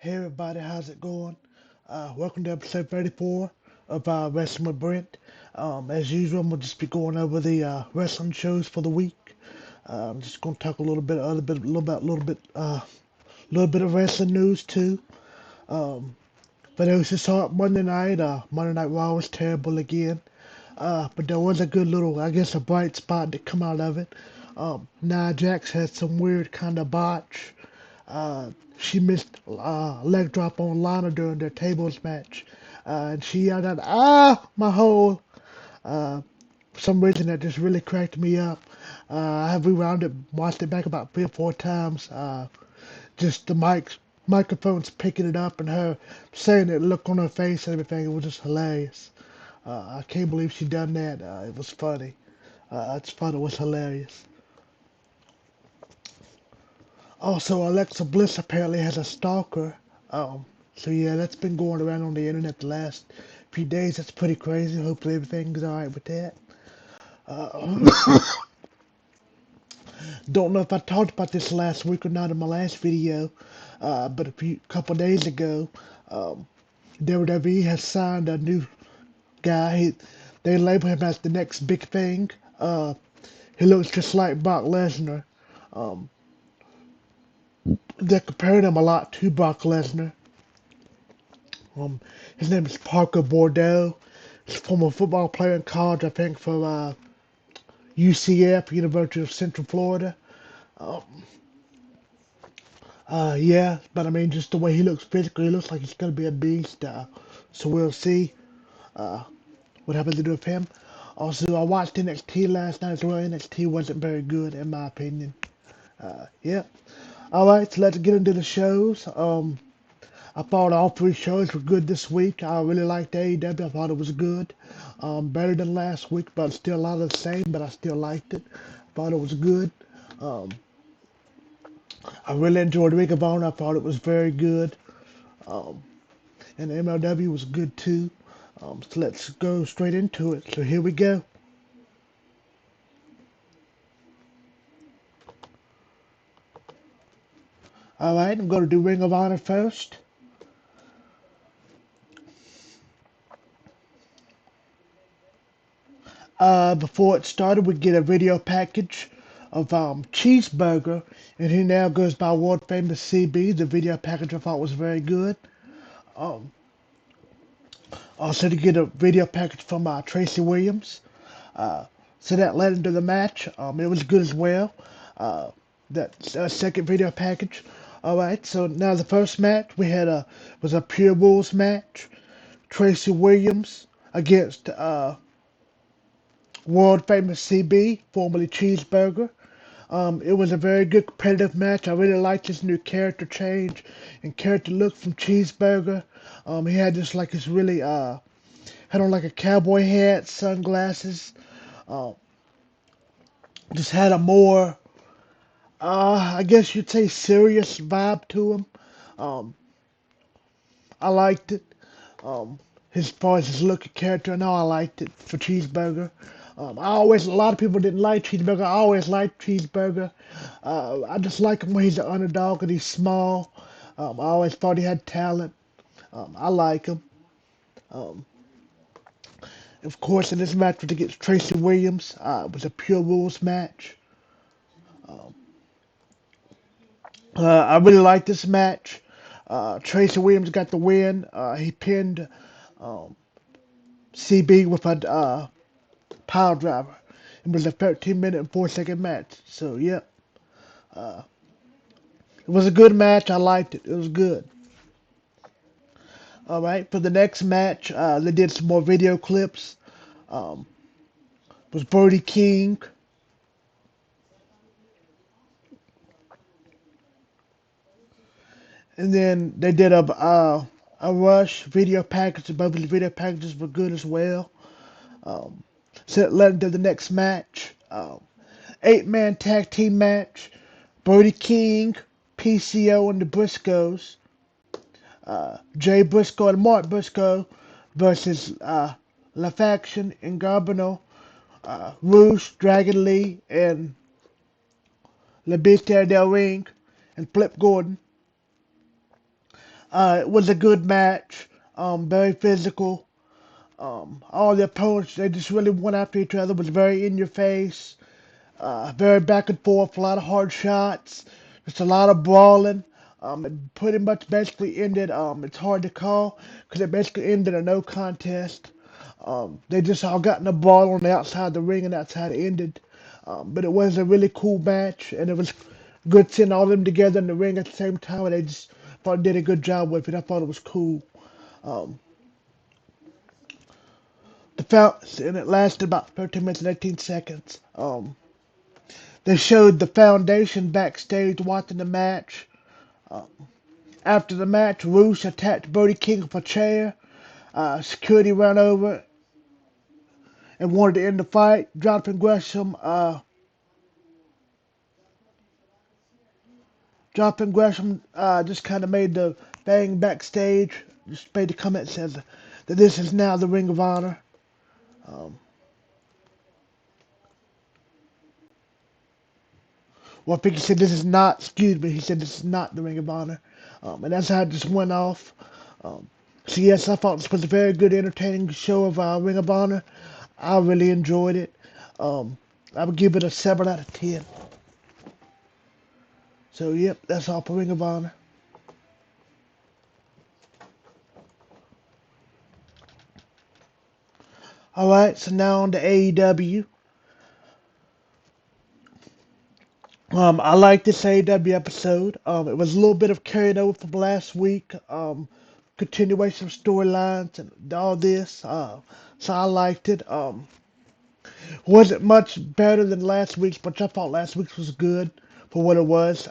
Hey everybody, how's it going? Welcome to episode 34 of Wrestling with Brent. As usual, I'm gonna just be going over the wrestling shows for the week. I'm just gonna talk a little bit, little bit of wrestling news too. Um, but it was just hot Monday night. Monday Night Raw was terrible again. But there was a good little, I guess, a bright spot to come out of it. Nia Jax had some weird kind of botch. Uh, she missed leg drop on Lana during their tables match. And she yelled out, "Ah, my hole!" For some reason, that just really cracked me up. I have rewound it, watched it back about 3 or 4 times. Just the microphones picking it up and her saying it, look on her face and everything. It was just hilarious. I can't believe she done that. It was funny. I just thought it was hilarious. Also, Alexa Bliss apparently has a stalker. Um, so yeah, that's been going around on the internet the last few days. That's pretty crazy. Hopefully everything's alright with that. Uh, don't know if I talked about this last week or not in my last video, but a couple days ago, um, WWE has signed a new guy. They label him as the next big thing. He looks just like Brock Lesnar. Um, they compared him a lot to Brock Lesnar. Um, his name is Parker Bordeaux. He's a former football player in college, I think, for UCF, University of Central Florida. Um, yeah, but I mean, just the way he looks physically, he looks like he's gonna be a beast. So we'll see uh, what happens to do with him. Also, I watched NXT last night as well. NXT wasn't very good, in my opinion. Yeah. All right, so let's get into the shows. I thought all 3 shows were good this week. I really liked AEW. I thought it was good. Better than last week, but still a lot of the same, but I still liked it. Thought it was good. Um, I really enjoyed Ring of Honor. I thought it was very good. Um, and MLW was good too. So let's go straight into it. So here we go. All right, I'm going to do Ring of Honor first. Before it started, we get a video package of Cheeseburger, and he now goes by world famous CB. The video package I thought was very good. Um, Also to get a video package from Tracy Williams. Uh, so that led into the match. It was good as well. Uh, that second video package. All right. So now the first match we had was a pure rules match. Tracy Williams against world famous CB, formerly Cheeseburger. It was a very good competitive match. I really liked his new character change and character look from Cheeseburger. He had just like his really had on like a cowboy hat, sunglasses. Uh, just had a more, I guess you'd say, serious vibe to him. Um, I liked it. Um, as far as his look and character, and all, I liked it for Cheeseburger. A lot of people didn't like Cheeseburger. I always liked Cheeseburger. I just like him when he's an underdog and he's small. I always thought he had talent. I like him. Um, of course, in this match against Tracy Williams, it was a pure rules match. Um, I really like this match. Tracy Williams got the win. He pinned um, CB with a pile driver. It was a 13-minute and 4-second match. So, yeah, uh, it was a good match. I liked it. It was good. All right, for the next match, they did some more video clips. Um, was Brody King. And then they did a Rush video package. Both of the video packages were good as well. Um, so it led into the next match. 8-man tag team match. Brody King, PCO, and the Briscoes. Jay Briscoe and Mark Briscoe versus La Faction and Garbino, Rouge, Dragon Lee, and La Bestia del Ring, and Flip Gordon. It was a good match. Very physical. All the opponents, they just really went after each other. It was very in your face. Very back and forth. A lot of hard shots. Just a lot of brawling. It pretty much basically ended. It's hard to call because it basically ended a no contest. They just all got in a brawl on the outside of the ring, and that's how it ended. But it was a really cool match, and it was good seeing all of them together in the ring at the same time. And they just thought did a good job with it. I thought it was cool. Um, and it lasted about 13 minutes and 18 seconds. They showed the foundation backstage watching the match. Uh, After the match, Roosh attacked Brody King with a chair. Security ran over and wanted to end the fight. Jonathan Gresham just kind of made the bang backstage. Just made the comment says that this is now the Ring of Honor. Um, well, I think he said this is not. Excuse me. He said this is not the Ring of Honor, and that's how it just went off. Um, so yes, I thought this was a very good, entertaining show of Ring of Honor. I really enjoyed it. Um, I would give it a 7 out of 10. So yep, that's all for Ring of Honor. All right, so now on to AEW. I liked this AEW episode. It was a little bit of carried over from last week. Continuation of storylines and all this. So I liked it. Wasn't much better than last week's, but I thought last week's was good for what it was.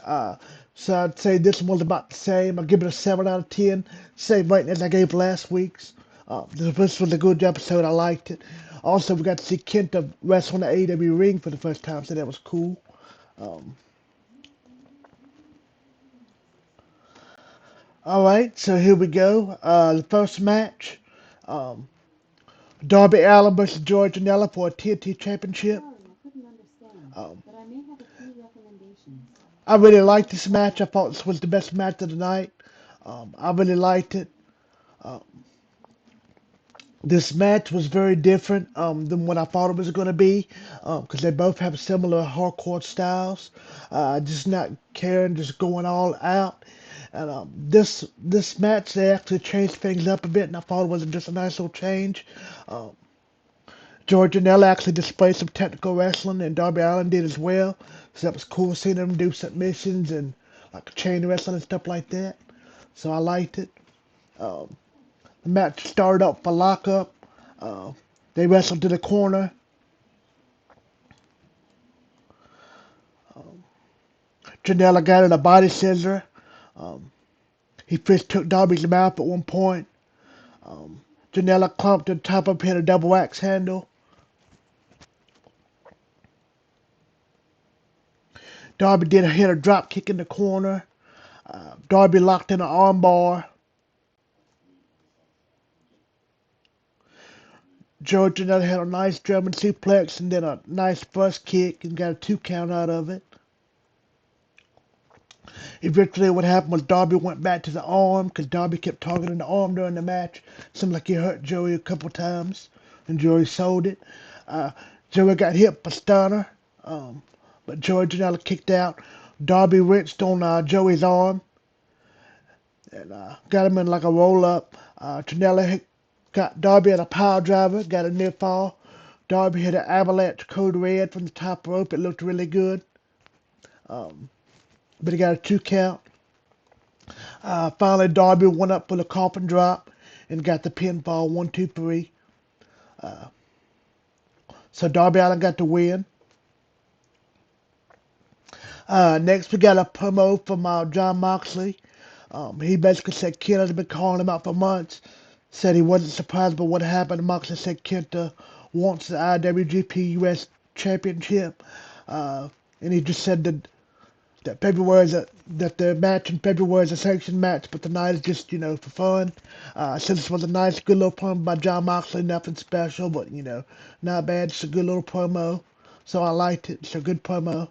So I'd say this one was about the same. I'll give it a 7 out of 10. Same rating as I gave last week's. This was a good episode. I liked it. Also, we got to see Kenta wrestle on the AEW ring for the first time, so that was cool. Um, all right, so here we go. The first match. Um, Darby Allin versus George Janela for a TNT Championship. Um, I really liked this match. I thought this was the best match of the night. I really liked it. Uh, this match was very different than what I thought it was going to be because they both have similar hardcore styles. Just not caring, just going all out. And this match, they actually changed things up a bit, and I thought it was just a nice little change. Um, George Janela actually displayed some technical wrestling, and Darby Allin did as well. So that was cool seeing them do submissions and like chain wrestling and stuff like that. So I liked it. Um, the match started up for lockup. Uh, they wrestled to the corner. Um, Janela got in a body scissor. Um, he first took Darby's mouth at one point. Um, Janela clumped to the top of him, hit a double axe handle. Darby did hit a drop kick in the corner. Darby locked in an armbar. George Janela had a nice German suplex and then a nice bust kick and got a 2 count out of it. Eventually, what happened was Darby went back to the arm because Darby kept targeting the arm during the match. Seemed like he hurt Joey a couple times, and Joey sold it. Uh, Joey got hit by stunner, but Joey Janela kicked out. Darby wrenched on Joey's arm and got him in like a roll up. Janela got Darby at a pile driver, got a near fall. Darby hit an avalanche code red from the top rope. It looked really good, um, but he got a 2 count. Finally, Darby went up for the coffin drop and got the pinfall 1, 2, 3. Uh, so Darby Allin got the win. Next, we got a promo from John Moxley. He basically said Kenta has been calling him out for months. Said he wasn't surprised by what happened. Moxley said Kenta wants the IWGP US Championship. And he just said that February is that the match in February is a sanctioned match, but tonight is just for fun. Since this was a nice, good little promo by John Moxley, nothing special, but not bad. It's a good little promo, so I liked it. It's a good promo.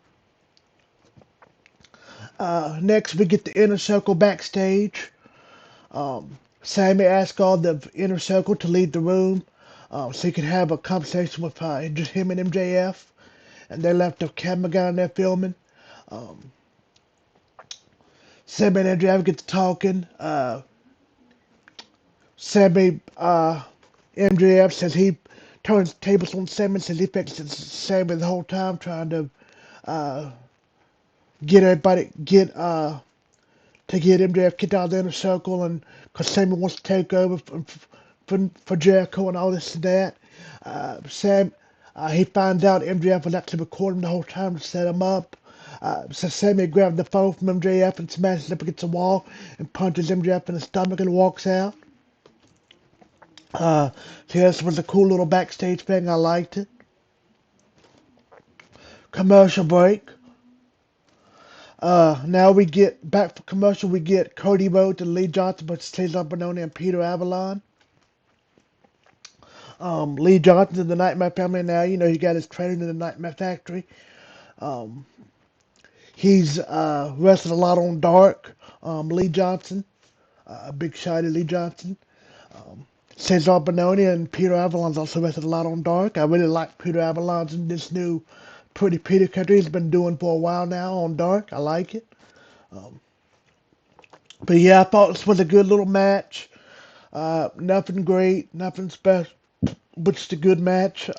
Next, we get the Inner Circle backstage. Sammy asked all the inner circle to leave the room so he could have a conversation with just him and MJF. And they left the camera guy in there filming. Um, Sammy and MJF get to talking. Sammy, MJF says he turns tables on Sammy, says he fixes Sammy the whole time, trying to uh, get everybody, to get MJF kicked out of the inner circle, and because Sammy wants to take over for Jericho and all this and that. Sam, he finds out MJF was actually recording the whole time to set him up. So Sammy grabbed the phone from MJF and smashes it up against the wall and punches MJF in the stomach and walks out. Uh, so this was a cool little backstage thing. I liked it. Commercial break. Now we get back for commercial. We get Cody Rhodes and Lee Johnson versus Cesar Bononi and Peter Avalon. Lee Johnson's in the Nightmare Family now. You know, he got his training in the Nightmare Factory. Um, he's wrestled a lot on Dark. Lee Johnson, big shot at Lee Johnson. Um, Cesar Bononi and Peter Avalon's also wrestled a lot on Dark. I really like Peter Avalon's in this new Pretty Peter country he's been doing for a while now on Dark. I like it. Um, but yeah, I thought this was a good little match. Nothing great, nothing special, but just a good match.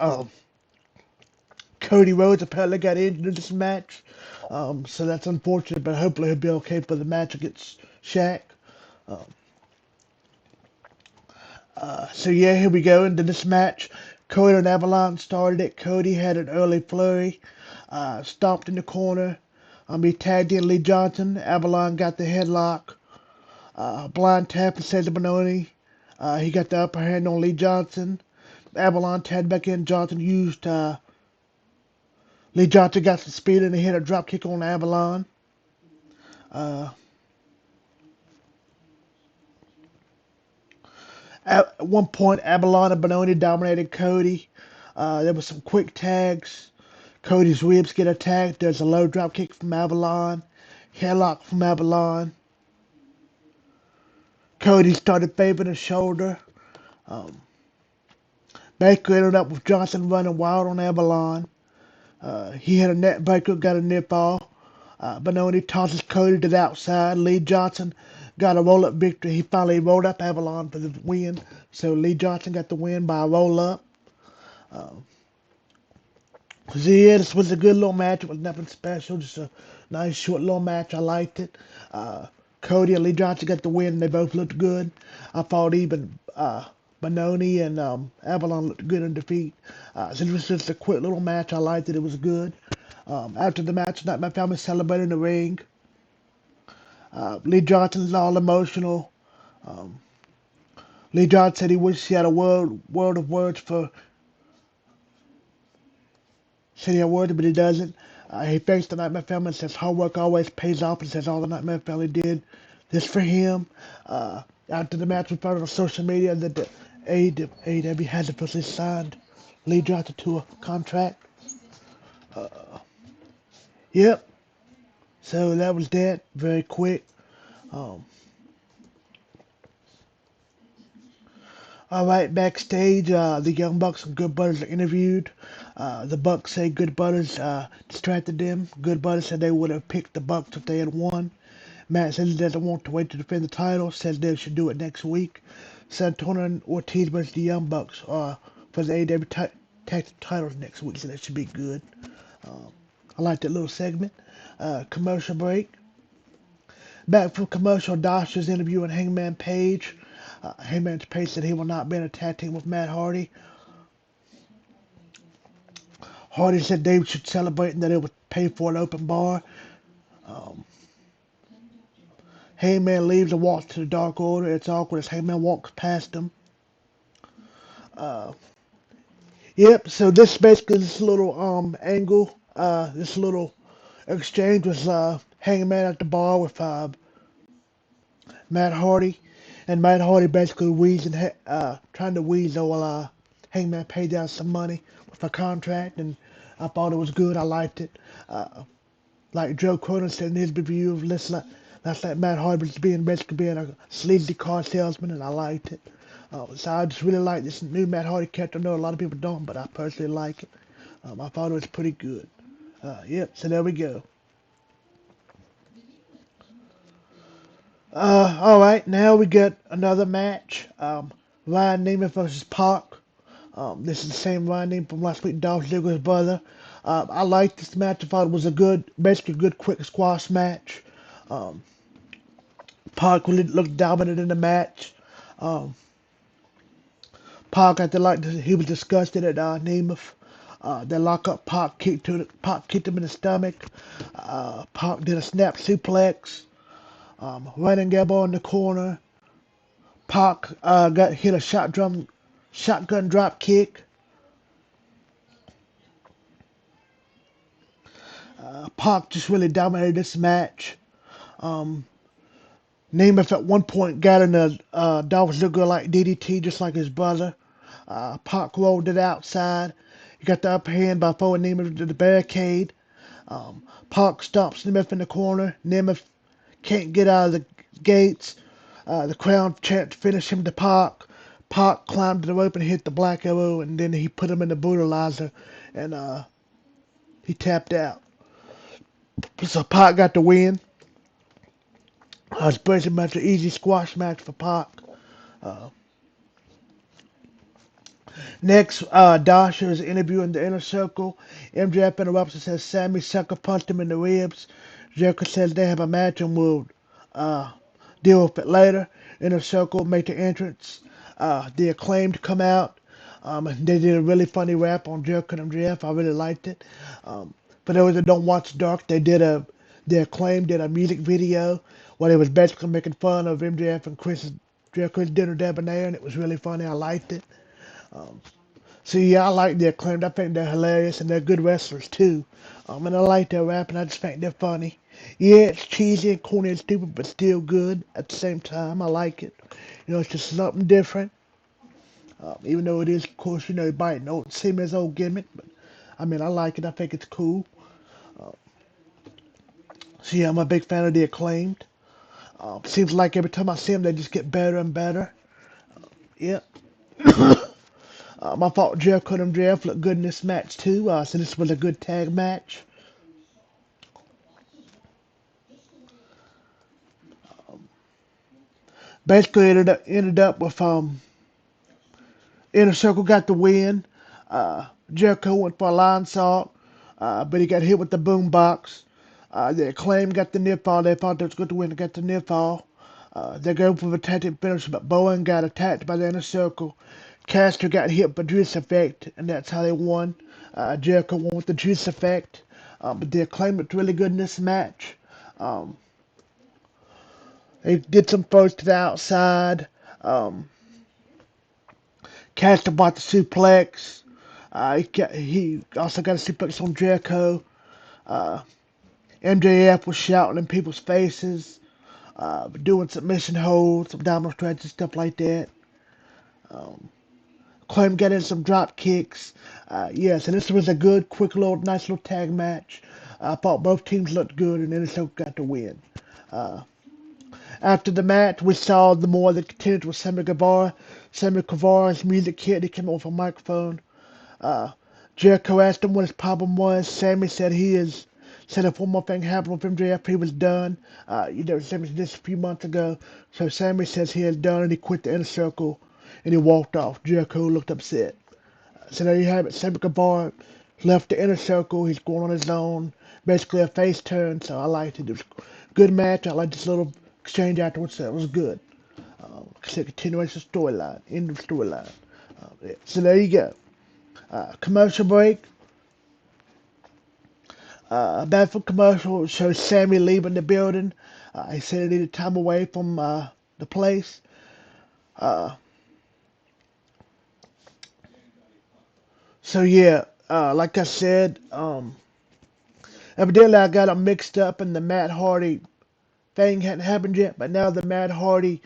Cody Rhodes apparently got injured in this match, so that's unfortunate. But hopefully he'll be okay for the match against Shaq. Um, so yeah, here we go into this match. Cody and Avalon started it. Cody had an early flurry, stomped in the corner. He tagged in Lee Johnson. Avalon got the headlock. Blind tap and Cesar Bononi. He got the upper hand on Lee Johnson. Avalon tagged back in. Johnson used Lee Johnson got some speed and he hit a drop kick on Avalon. Uh, at one point, Avalon and Bononi dominated Cody. There was some quick tags. Cody's ribs get attacked. There's a low drop kick from Avalon. Headlock from Avalon. Cody started favoring his shoulder. Um, Baker ended up with Johnson running wild on Avalon. He had a net breaker, got a nip fall. Bononi tosses Cody to the outside. Lee Johnson got a roll up victory. He finally rolled up Avalon for the win. So Lee Johnson got the win by a roll up. So yeah, this was a good little match. It was nothing special, just a nice short little match. I liked it. Cody and Lee Johnson got the win. They both looked good. I thought even Bononi and Avalon looked good in defeat. So it was just a quick little match. I liked it. It was good. After the match, my family celebrated in the ring. Lee Johnson's all emotional. Um, Lee Johnson said he wished he had a world of words for said he had words, but he doesn't. He thanks the Nightmare Family and says hard work always pays off and says all the Nightmare Family did this for him. After the match, we found on social media that the AEW has officially signed Lee Johnson to a contract. Yep. So that was that. Very quick. Um, all right, backstage, the Young Bucks and Good Brothers are interviewed. The Bucks say Good Brothers distracted them. Good Brothers said they would have picked the Bucks if they had won. Matt says he doesn't want to wait to defend the title. Says they should do it next week. Santana and Ortiz versus the Young Bucks for the AEW tag titles next week, so that should be good. Um, I like that little segment. Commercial break. Back from commercial, Dasha's interviewing Hangman Page. Hangman Page said he will not be in a tag team with Matt Hardy. Hardy said they should celebrate and that it would pay for an open bar. Um, Hangman leaves and walks to the Dark Order. It's awkward as Hangman walks past them. Uh, yep, so this basically this little angle, this little exchange was Hangman at the bar with Matt Hardy, and Matt Hardy basically trying to weasel Hangman Page out some money with a contract, and I thought it was good. I liked it. Like Joe Cronin said in his review of That's like Matt Hardy was being basically being a sleazy car salesman, and I liked it. So I just really like this new Matt Hardy character. I know a lot of people don't, but I personally like it. I thought it was pretty good. Yep. So there we go. All right. Now we get another match. Ryan Neiman versus Park. This is the same Ryan Neiman from last week, Dolph Ziggler's brother. I liked this match. I thought it was a good, basically good, quick squash match. Um, Park really looked dominant in the match. Um, Park, I feel like he was disgusted at Nemeth. They lock up Park kicked him in the stomach. Park did a snap suplex. Running elbow in the corner. Park got hit a shotgun drop kick. Park just really dominated this match. Um, Nemeth at one point got in a Dolph Ziggler like DDT just like his brother. Park rolled it outside. He got the upper hand by throwing Nemeth to the barricade. Park stomps Nemeth in the corner. Nemeth can't get out of the gates. The crowd chant to finish him to Park. Park climbed to the rope and hit the Black Arrow, and then he put him in the brutalizer, and he tapped out. So Park got the win. It's pretty much an easy squash match for Park. Uh, Next, Dasha is interviewing the Inner Circle. MJF interrupts and says Sammy sucker punched him in the ribs. Jericho says they have a match and will uh, deal with it later. Inner Circle make the entrance. The Acclaimed come out. And they did a really funny rap on Jericho and MJF. I really liked it. For those that don't watch Dark, the Acclaimed did a music video where they was basically making fun of MJF and Jericho's dinner debonair, and it was really funny. I liked it. Um, so yeah, I like their Acclaimed. I think they're hilarious and they're good wrestlers too. And I like their rap and I just think they're funny. Yeah, it's cheesy and corny and stupid, but still good at the same time. I like it. It's just something different. Even though it is, of course, biting old, same as old gimmick. But I mean, I like it. I think it's cool. Uh, so yeah, I'm a big fan of the Acclaimed. Seems like every time I see them, they just get better and better. Yeah. I thought Jericho and MJF looked good in this match too. So this was a good tag match. Basically, ended up with Inner Circle got the win. Jericho went for a line salt, but he got hit with the boombox. The Acclaim got the near fall. They thought they was going to win. They got the near fall. They go for the tactic finish, but Bowen got attacked by the Inner Circle. Caster got hit by Juice Effect, and that's how they won. Jericho won with the Juice Effect. But the Acclaim looked really good in this match. Um, they did some throws to the outside. Um, Caster bought the suplex. He also got a suplex on Jericho. Uh, MJF was shouting in people's faces, doing submission holds, some domino stretches, stuff like that. Um, Claim got in some drop kicks. Yes, and this was a good, quick little, nice little tag match. I thought both teams looked good, and Inner got the win. Uh, After the match, we saw the more that continued with Sammy Guevara. Sammy Guevara's music hit. He came off a microphone. Uh, Jericho asked him what his problem was. Sammy said if one more thing happened with MJF, he was done. Sammy did this a few months ago. So Sammy says he is done and he quit the Inner Circle and he walked off. Jericho looked upset. So there you have it. Sammy Guevara left the Inner Circle. He's going on his own. Basically a face turn. So I liked it. It was a good match. I liked this little exchange afterwards. So it was good. It's a continuation storyline. End of storyline. Yeah. So there you go. Commercial break. Back from commercial shows Sammy leaving the building. He said he needed time away from the place. Uh, so yeah, like I said, evidently I got them mixed up and the Matt Hardy thing hadn't happened yet, but now the Matt Hardy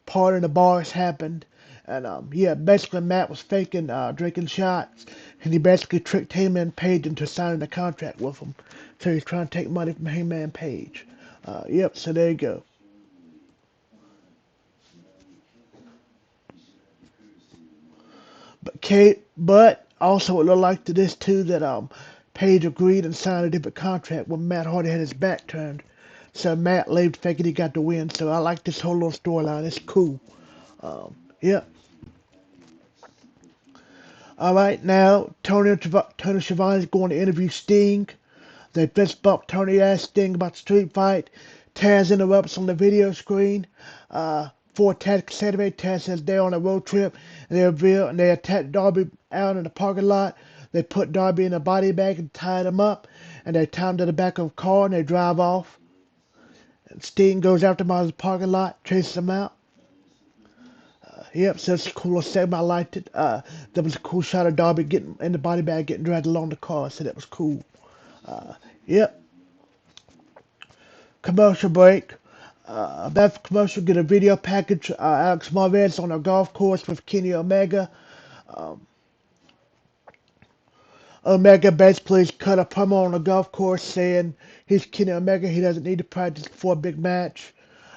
part in the bars happened. And yeah, basically Matt was faking drinking shots, and he basically tricked Heyman Page into signing a contract with him. So he's trying to take money from Heyman Page. Yep, so there you go. But also it looked like to this too that Page agreed and signed a different contract when Matt Hardy had his back turned. So Matt left thinking he got the win. So I like this whole little storyline. It's cool. Yep. All right, now Tony Schiavone is going to interview Sting. They fist bump. Tony asks Sting about the street fight. Taz interrupts on the video screen. For Taz Saturday, Taz says they're on a road trip and they attack Darby out in the parking lot. They put Darby in a body bag and tied him up, and they tie him to the back of a car and they drive off. And Sting goes after him out of the parking lot, chases him out. Yep, so it's a cool little segment. I liked it. There was a cool shot of Darby getting in the body bag, getting dragged along the car, so that was cool. Yep, commercial break. That commercial get a video package. Alex Marvez on a golf course with Kenny Omega. Omega basically cut a promo on the golf course saying he's Kenny Omega. He doesn't need to practice before a big match.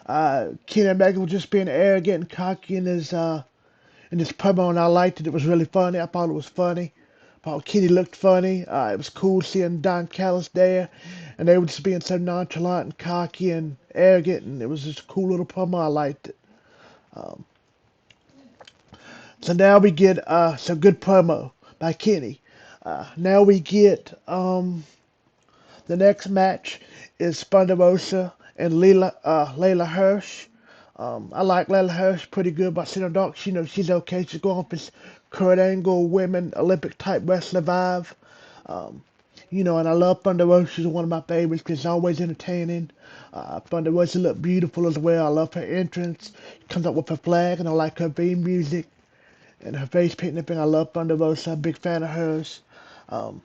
Kenny Omega was just being arrogant and cocky in this promo, and I liked it. It was really funny. I thought it was funny. I thought Kenny looked funny. It was cool seeing Don Callis there, and they were just being so nonchalant and cocky and arrogant, and it was just a cool little promo. I liked it. So now we get some good promo by Kenny. Now we get the next match is Sponderosa and Layla Hirsch. I like Layla Hirsch pretty good, but Cena Dark, she's okay. She's going for this Kurt Angle women Olympic type wrestler vibe. Um, and I love Thunder Rosa. She's one of my favorites because she's always entertaining. Thunder Rosa look beautiful as well. I love her entrance. She comes up with her flag, and I like her theme music and her face painting. Thing. I love Thunder Rosa. I'm a big fan of hers. Um,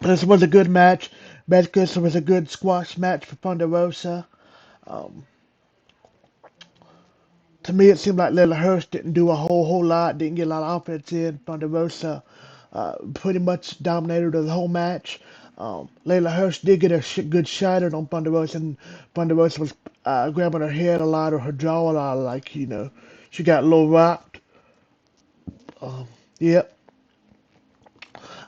this was a good match. Basically, this was a good squash match for Thunder Rosa. Um, to me, it seemed like Lila Hurst didn't do a whole lot, didn't get a lot of offense in. Thunder Rosa pretty much dominated the whole match. Layla Hurst did get a good shot on Thunder Rosa, and Thunder Rosa was grabbing her head a lot or her jaw a lot, like, she got a little rocked. Um, yep.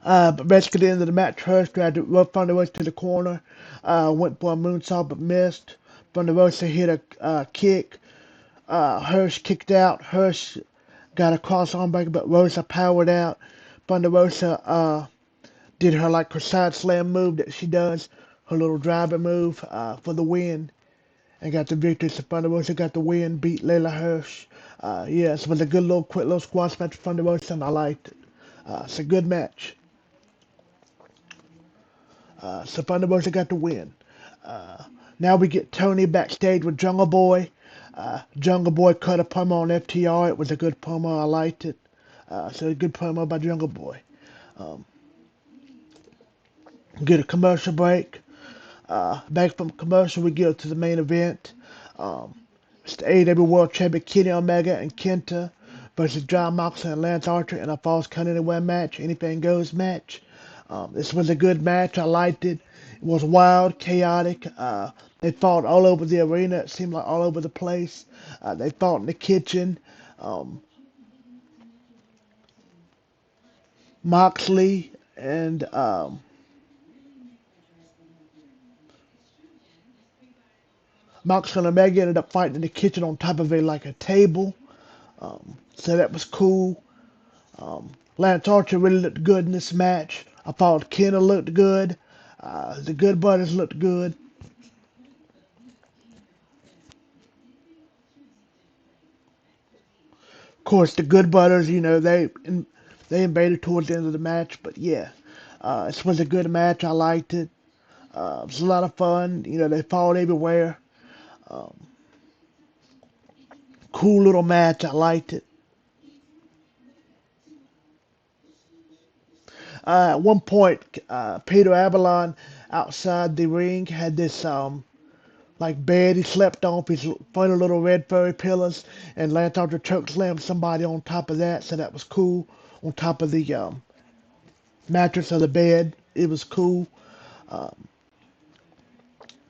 But basically, at the end of the match, Hurst tried to rub Thunder Rosa to the corner, went for a moonsault but missed. Thunder Rosa hit a kick. Hirsch kicked out. Hirsch got a cross arm breaker, but Rosa powered out. Thunder Rosa did her like her side slam move that she does, her little driver move for the win, and got the victory. So Thunder Rosa got the win, beat Layla Hirsch. Yes, it was a good little quick little squash match for Thunder Rosa, and I liked it. It's a good match. So Thunder Rosa got the win. Uh, Now we get Tony backstage with Jungle Boy. Jungle Boy cut a promo on FTR. It was a good promo. I liked it. So a good promo by Jungle Boy. Um, get a commercial break. Back from commercial, we go to the main event. Um, it's the AEW World Champion Kenny Omega and Kenta versus John Moxley and Lance Archer in a Falls Count Anywhere match, anything goes match. This was a good match. I liked it. It was wild, chaotic. They fought all over the arena. It seemed like all over the place. They fought in the kitchen. Um, Moxley and Moxley and Omega ended up fighting in the kitchen on top of like a table. So that was cool. Lance Archer really looked good in this match. I thought Kenna looked good. The Good Brothers looked good. Of course, the Good Brothers, they invaded towards the end of the match, but yeah, this was a good match. I liked it. It was a lot of fun. They fought everywhere. Um, cool little match. I liked it. At one point, Peter Avalon outside the ring had this like bed he slept on, his funny little red furry pillows, and Lance Archer choke slammed somebody on top of that, so that was cool. On top of the mattress of the bed, it was cool. Um,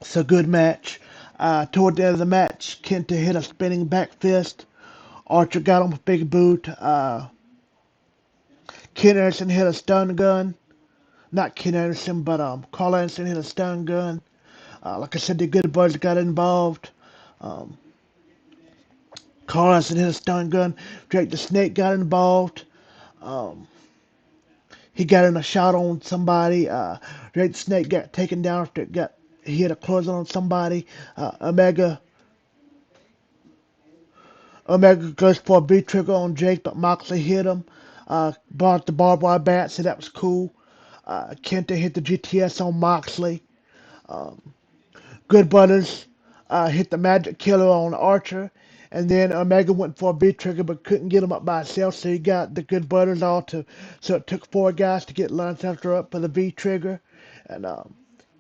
It's a good match. Toward the end of the match, Kenta hit a spinning back fist. Archer got him with a big boot. Ken Anderson hit a stun gun. Not Ken Anderson, but Carl Anderson hit a stun gun. Like I said, the Good Brothers got involved. Um, Carl Anderson hit a stun gun. Drake the Snake got involved. Um, he got in a shot on somebody. Drake the Snake got taken down after he hit a close on somebody. Omega goes for a V trigger on Jake, but Moxley hit him. Brought the barbed wire bat, so that was cool. Kenta hit the GTS on Moxley. Um, Good Brothers hit the Magic Killer on Archer, and then Omega went for a V trigger but couldn't get him up by himself, so he got the Good Brothers all to. So it took four guys to get Lance Archer up for the V trigger, and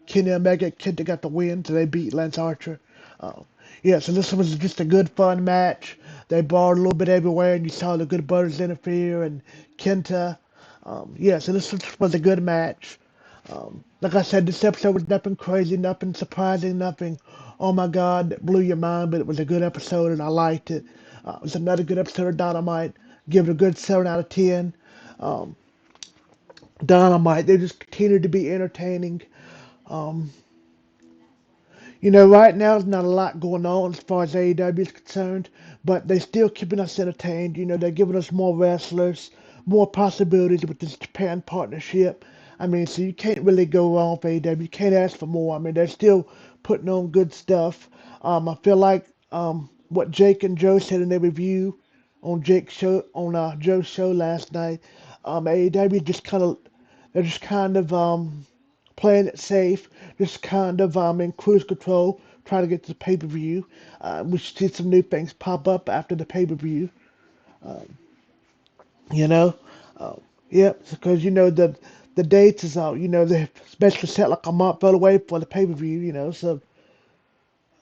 Kenny Omega Kenta got the win, so they beat Lance Archer. Um, yeah, so this was just a good fun match. They brawled a little bit everywhere, and you saw the Good Brothers interfere and Kenta. Yeah, so this was a good match. Like I said, this episode was nothing crazy, nothing surprising, nothing, oh my God, that blew your mind, but it was a good episode and I liked it. It was another good episode of Dynamite. Give it a good 7 out of 10. Um, Dynamite, they just continue to be entertaining. Um, right now there's not a lot going on as far as AEW is concerned, but they're still keeping us entertained. They're giving us more wrestlers, more possibilities with this Japan partnership. I mean, so you can't really go wrong with AEW. You can't ask for more. I mean, they're still putting on good stuff. I feel like what Jake and Joe said in their review on Joe's show last night. AEW just kind of playing it safe, just kind of in cruise control, trying to get to the pay per view. We should see some new things pop up after the pay per view. Um, you know, uh, yep, because the dates is out. They especially set like a month away for the pay per view. So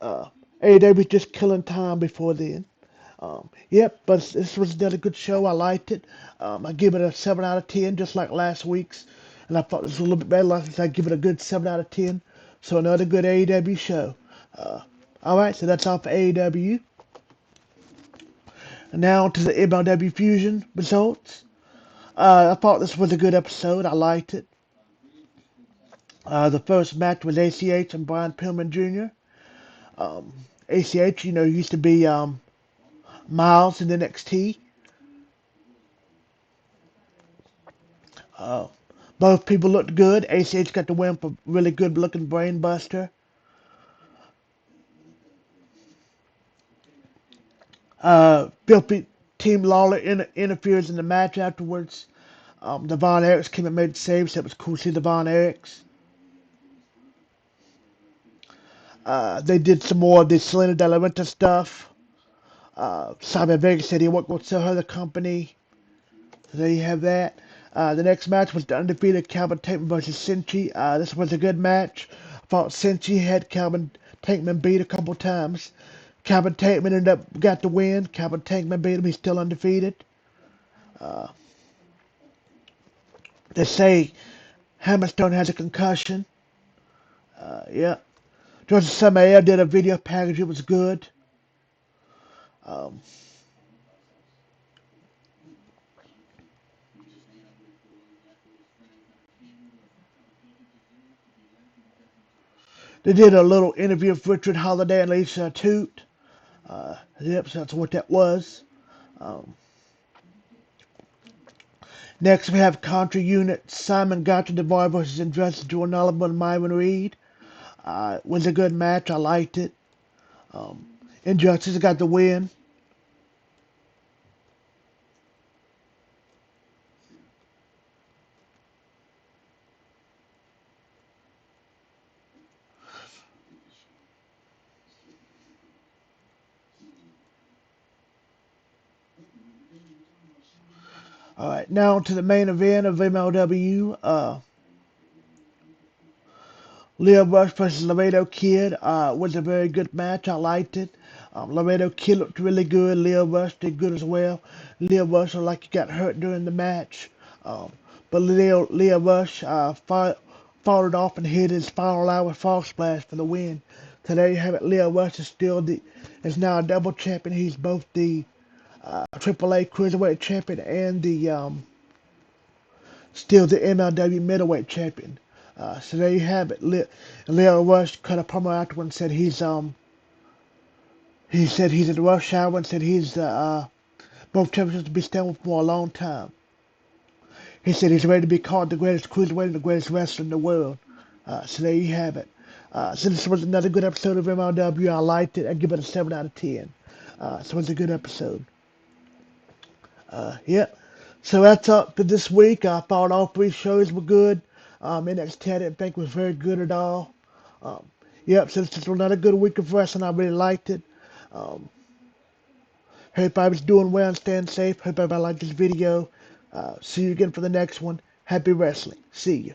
uh, AEW just killing time before then. Yep, but this was another good show. I liked it. I give it a 7 out of 10, just like last week's. And I thought this was a little bit better. Like I said, I give it a good 7 out of 10. So another good AEW show. Uh, all right, so that's all for AEW. And now to the MLW Fusion results. I thought this was a good episode. I liked it. The first match was ACH and Brian Pillman Jr. Um, ACH, used to be Miles in NXT. Uh, Both people looked good. ACH got the win for really good looking brain buster. Filthy Team Lawler interferes in the match afterwards. The Von Erichs came and made saves. That was cool to see the Von Erichs. They did some more of the Selena De La Renta stuff. Simon Vega said he wasn't going to sell her the company. So there you have that. The next match was the undefeated Calvin Tankman versus Senchi. This was a good match. I thought Senchi had Calvin Tankman beat a couple times. Calvin Tankman got the win. Calvin Tankman beat him. He's still undefeated. Uh, they say Hammerstone has a concussion. Yeah. Joseph Samael did a video package. It was good. Um, they did a little interview with Richard Holiday and Lisa Toot. Yep, so that's what that was. Um, Next, we have Contra Unit Simon Gotcha DeVar versus Injustice Jordan Oliver and Myron Reed. It was a good match. I liked it. Um, Injustice got the win. All right, now to the main event of MLW. Leo Rush versus Laredo Kid was a very good match. I liked it. Laredo Kid looked really good. Leo Rush did good as well. Leo Rush looked like he got hurt during the match. Um, but Leo Rush fought it off and hit his final out with Frog Splash for the win. So there you have it. Leo Rush is now a double champion. He's both the AAA Cruiserweight champion and the still the MLW middleweight champion. So there you have it. Leo Rush cut a promo afterward and said he said he's in the rush hour and said he's both champions to be standing for a long time. He said he's ready to be called the greatest cruiserweight and the greatest wrestler in the world. So there you have it. So this was another good episode of MLW. I liked it. I give it a 7 out of 10. So it's a good episode. Yeah. So that's up for this week. I thought all three shows were good. NXT I didn't think was very good at all. Um, yep, so this was another good week of wrestling. I really liked it. Um, Hope everybody's doing well and staying safe. Hope everybody liked this video. See you again for the next one. Happy wrestling. See you.